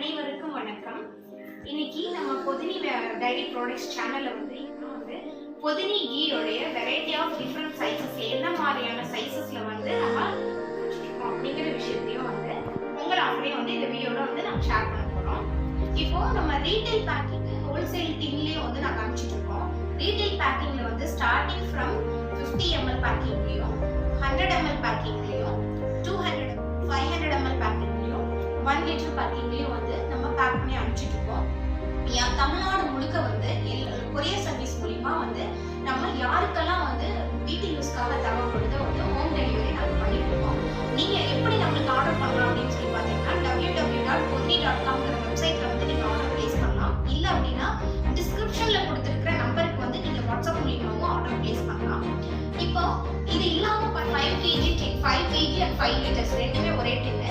அனைவருக்கும் வணக்கம். இன்னைக்கு நம்ம பொதினி டைரி ப்ராடக்ட்ஸ் சேனல்ல வந்து பொதினி கீயோடைய வெரைட்டி ஆஃப் டிஃப்ரெண்ட் சைஸஸ்ல என்ன மாதிரியான சைஸஸ்ல வந்து நம்ம அப்படிங்கிற விஷயத்தையும் வந்து உங்களை அப்படியே வந்து இந்த வீடியோட வந்து நம்ம ஷேர் பண்ண போறோம். இப்போ நம்ம ரீட்டைல் பேக்கிங் ஹோல்சேல் திங்லயும் வந்து நாங்க அனுப்பிச்சிட்டு இருக்கோம். ரீட்டைல் பேக்கிங்ல வந்து ஸ்டார்டிங் ஃப்ரம் 50 ml பேக்கிங்லயும் 100 ml பேக்கிங்லயும் 200 500 ml பேக்கிங்லயும் 1 லிட்டர் பேக்கிங்லயும் வந்து நம்ம பேக் பண்ணி அனுப்பிச்சிட்டு இருக்கோம். தமிழ்நாடு முழுக்க வந்து கொரியர் சர்வீஸ் மூலியமா வந்து நம்ம யாருக்கெல்லாம் வந்து வீட்டு யூஸ்க்காக தேவைப்படுதோ வந்து ஹோம் டெலிவரி நாங்கள் பண்ணிட்டு இருக்கோம். நீங்க எப்படி நம்மளுக்கு ஆர்டர் பண்ணலாம் அப்படின்னு சொல்லி பார்த்தீங்கன்னா www.podni.com வெப்சைட்ல வந்து நீங்க ஆர்டர் பிளேஸ் பண்ணலாம். இல்ல அப்படின்னா டிஸ்கிரிப்ஷன்ல கொடுத்திருக்கிற நம்பருக்கு வந்து நீங்க வாட்ஸ்அப் மூலியமாவும் ஆர்டர் பிளேஸ் பண்ணலாம். இப்போ இது இல்லாம 5 kg and 5 liters ரெண்டுமே ஒரே டின்னு